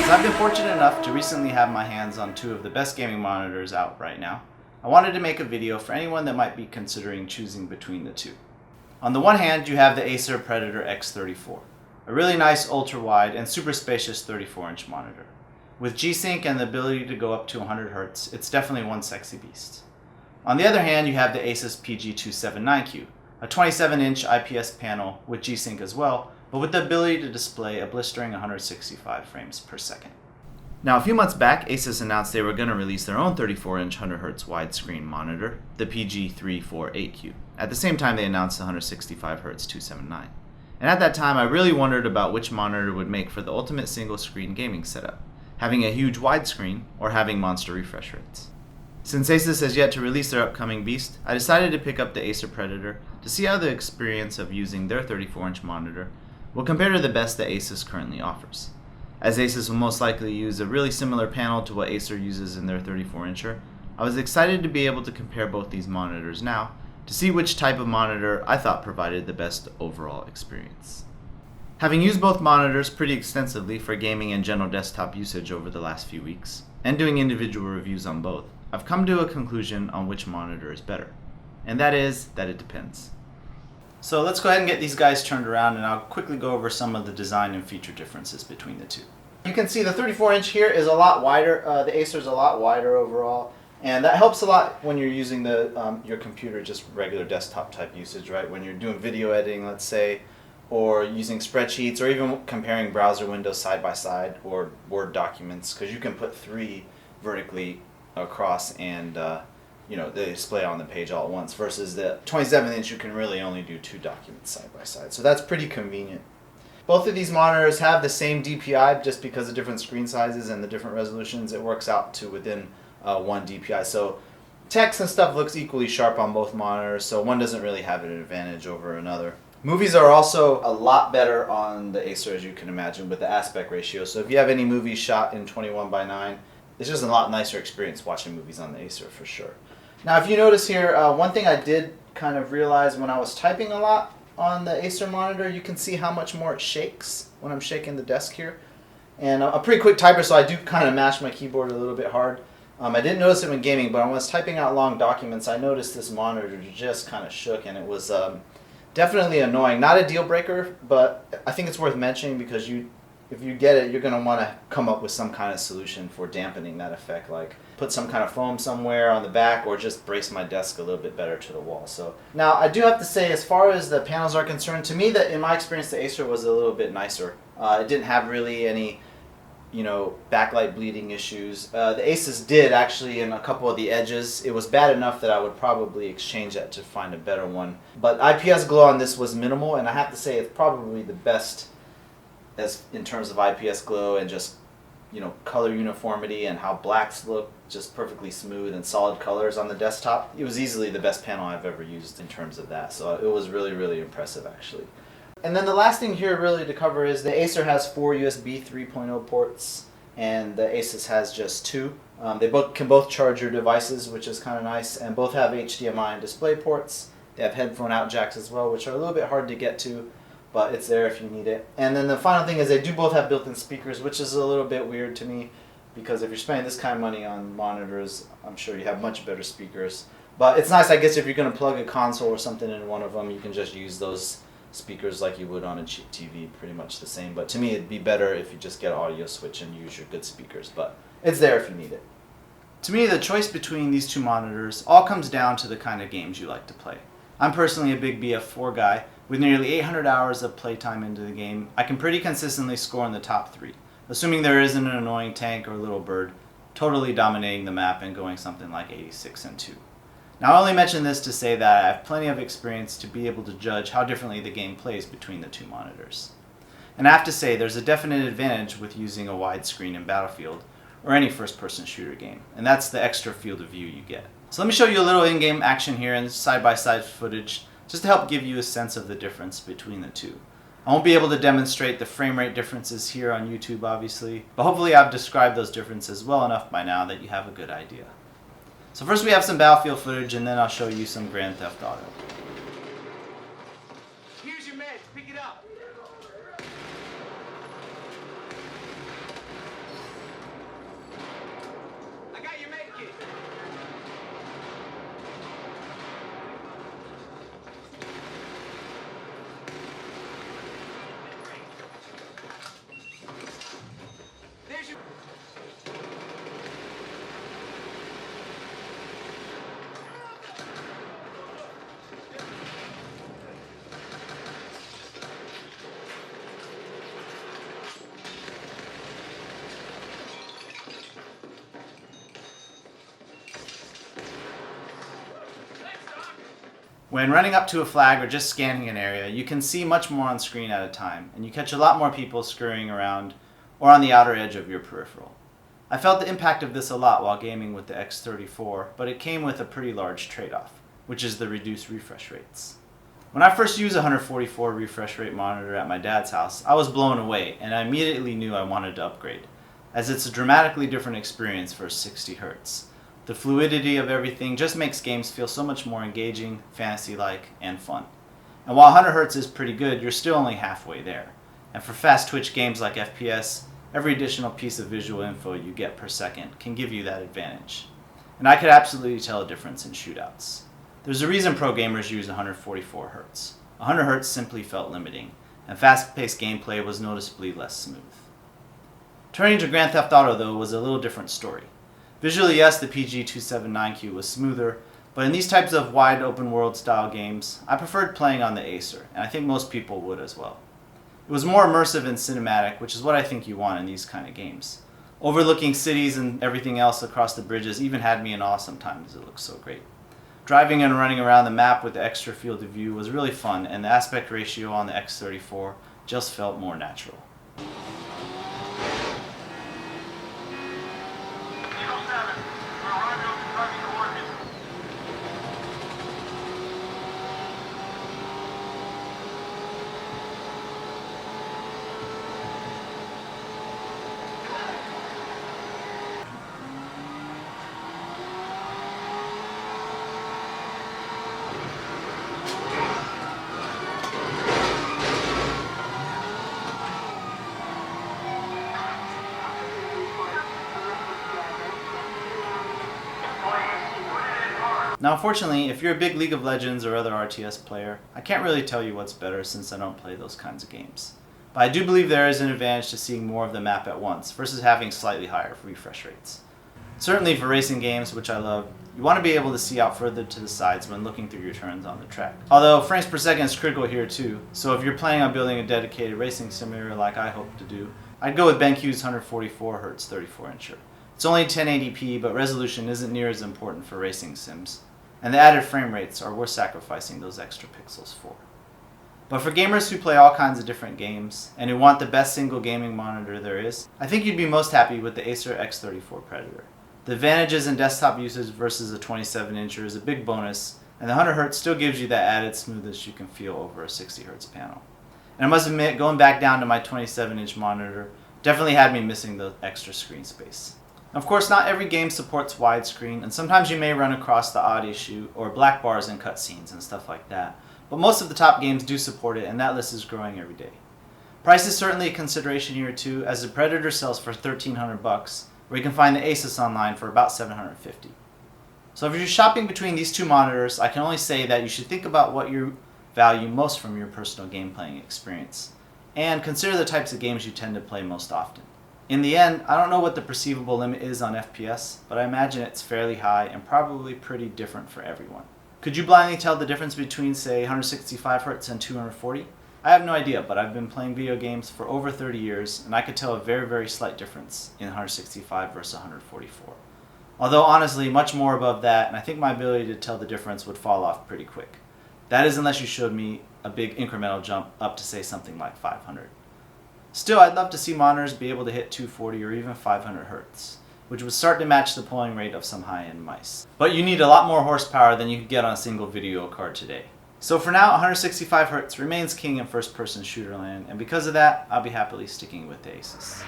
Since I've been fortunate enough to recently have my hands on two of the best gaming monitors out right now, I wanted to make a video for anyone that might be considering choosing between the two. On the one hand, you have the Acer Predator X34, a really nice ultra-wide and super spacious 34-inch monitor. With G-Sync and the ability to go up to 100 Hz, it's definitely one sexy beast. On the other hand, you have the Asus PG279Q, a 27-inch IPS panel with G-Sync as well, but with the ability to display a blistering 165 frames per second. Now, a few months back, Asus announced they were going to release their own 34-inch 100Hz widescreen monitor, the PG348Q. At the same time, they announced the 165Hz 279. And at that time, I really wondered about which monitor would make for the ultimate single-screen gaming setup, having a huge widescreen or having monster refresh rates. Since Asus has yet to release their upcoming beast, I decided to pick up the Acer Predator to see how the experience of using their 34-inch monitor will compare to the best that Asus currently offers. As Asus will most likely use a really similar panel to what Acer uses in their 34-incher, I was excited to be able to compare both these monitors now to see which type of monitor I thought provided the best overall experience. Having used both monitors pretty extensively for gaming and general desktop usage over the last few weeks, and doing individual reviews on both, I've come to a conclusion on which monitor is better, and that is that it depends. So let's go ahead and get these guys turned around, and I'll quickly go over some of the design and feature differences between the two. You can see the 34-inch here is a lot wider. The Acer is a lot wider overall, and that helps a lot when you're using your computer, just regular desktop type usage, right? When you're doing video editing, let's say, or using spreadsheets, or even comparing browser windows side by side, or Word documents, because you can put three vertically across and they display on the page all at once, versus the 27-inch you can really only do two documents side by side. So that's pretty convenient. Both of these monitors have the same DPI, just because of different screen sizes and the different resolutions. It works out to within 1 DPI. So text and stuff looks equally sharp on both monitors, so one doesn't really have an advantage over another. Movies are also a lot better on the Acer, as you can imagine, with the aspect ratio. So if you have any movies shot in 21:9, it's just a lot nicer experience watching movies on the Acer for sure. Now, if you notice here, one thing I did kind of realize when I was typing a lot on the Acer monitor, you can see how much more it shakes when I'm shaking the desk here. And I'm a pretty quick typer, so I do kind of mash my keyboard a little bit hard. I didn't notice it when gaming, but when I was typing out long documents, I noticed this monitor just kind of shook, and it was definitely annoying. Not a deal breaker, but I think it's worth mentioning, because if you get it, you're going to want to come up with some kind of solution for dampening that effect, like put some kind of foam somewhere on the back, or just brace my desk a little bit better to the wall. So now I do have to say, as far as the panels are concerned, to me, that in my experience, the Acer was a little bit nicer. It didn't have really any backlight bleeding issues. The Asus did actually in a couple of the edges. It was bad enough that I would probably exchange that to find a better one. But IPS glow on this was minimal, and I have to say it's probably the best as in terms of IPS glow and just color uniformity and how blacks look just perfectly smooth and solid colors on the desktop. It was easily the best panel I've ever used in terms of that. So it was really, really impressive actually. And then the last thing here really to cover is the Acer has 4 USB 3.0 ports, and the Asus has just 2. They can both charge your devices, which is kind of nice, and both have HDMI and display ports. They have headphone out jacks as well, which are a little bit hard to get to, but it's there if you need it. And then the final thing is they do both have built-in speakers, which is a little bit weird to me, because if you're spending this kind of money on monitors, I'm sure you have much better speakers. But it's nice, I guess, if you're going to plug a console or something in one of them, you can just use those speakers like you would on a cheap TV, pretty much the same. But to me, it'd be better if you just get an audio switch and use your good speakers, but it's there if you need it. To me, the choice between these two monitors all comes down to the kind of games you like to play. I'm personally a big BF4 guy. With nearly 800 hours of playtime into the game, I can pretty consistently score in the top 3, assuming there isn't an annoying tank or little bird totally dominating the map and going something like 86-2. Now, I only mention this to say that I have plenty of experience to be able to judge how differently the game plays between the two monitors. And I have to say, there's a definite advantage with using a widescreen in Battlefield or any first-person shooter game, and that's the extra field of view you get. So let me show you a little in-game action here and side-by-side footage, just to help give you a sense of the difference between the two. I won't be able to demonstrate the frame rate differences here on YouTube, obviously, but hopefully I've described those differences well enough by now that you have a good idea. So first we have some Battlefield footage, and then I'll show you some Grand Theft Auto. Here's your meds, pick it up. When running up to a flag or just scanning an area, you can see much more on screen at a time, and you catch a lot more people scurrying around or on the outer edge of your peripheral. I felt the impact of this a lot while gaming with the X34, but it came with a pretty large trade-off, which is the reduced refresh rates. When I first used a 144 refresh rate monitor at my dad's house, I was blown away, and I immediately knew I wanted to upgrade, as it's a dramatically different experience for 60 Hz. The fluidity of everything just makes games feel so much more engaging, fantasy-like, and fun. And while 100 Hz is pretty good, you're still only halfway there. And for fast twitch games like FPS, every additional piece of visual info you get per second can give you that advantage. And I could absolutely tell a difference in shootouts. There's a reason pro gamers use 144 Hz. 100 Hz simply felt limiting, and fast-paced gameplay was noticeably less smooth. Turning to Grand Theft Auto, though, was a little different story. Visually, yes, the PG279Q was smoother, but in these types of wide open world style games, I preferred playing on the Acer, and I think most people would as well. It was more immersive and cinematic, which is what I think you want in these kind of games. Overlooking cities and everything else across the bridges even had me an awesome time as it looked so great. Driving and running around the map with the extra field of view was really fun, and the aspect ratio on the X34 just felt more natural. Now unfortunately, if you're a big League of Legends or other RTS player, I can't really tell you what's better since I don't play those kinds of games. But I do believe there is an advantage to seeing more of the map at once versus having slightly higher refresh rates. Certainly for racing games, which I love, you want to be able to see out further to the sides when looking through your turns on the track. Although frames per second is critical here too, so if you're planning on building a dedicated racing simulator like I hope to do, I'd go with BenQ's 144 Hz 34-incher. It's only 1080p, but resolution isn't near as important for racing sims, and the added frame rates are worth sacrificing those extra pixels for. But for gamers who play all kinds of different games, and who want the best single gaming monitor there is, I think you'd be most happy with the Acer X34 Predator. The advantages in desktop usage versus a 27-incher is a big bonus, and the 100 Hz still gives you that added smoothness you can feel over a 60 Hz panel. And I must admit, going back down to my 27-inch monitor definitely had me missing the extra screen space. Of course, not every game supports widescreen, and sometimes you may run across the odd issue or black bars in cutscenes and stuff like that, but most of the top games do support it, and that list is growing every day. Price is certainly a consideration here too, as the Predator sells for $1,300, where you can find the Asus online for about $750. So if you're shopping between these two monitors, I can only say that you should think about what you value most from your personal game playing experience, and consider the types of games you tend to play most often. In the end, I don't know what the perceivable limit is on FPS, but I imagine it's fairly high and probably pretty different for everyone. Could you blindly tell the difference between, say, 165 Hz and 240? I have no idea, but I've been playing video games for over 30 years, and I could tell a very, very slight difference in 165 versus 144. Although honestly, much more above that, and I think my ability to tell the difference would fall off pretty quick. That is unless you showed me a big incremental jump up to, say, something like 500. Still, I'd love to see monitors be able to hit 240 or even 500 Hz, which would start to match the polling rate of some high-end mice. But you need a lot more horsepower than you could get on a single video card today. So for now, 165 Hz remains king in first-person shooter land, and because of that, I'll be happily sticking with the Asus.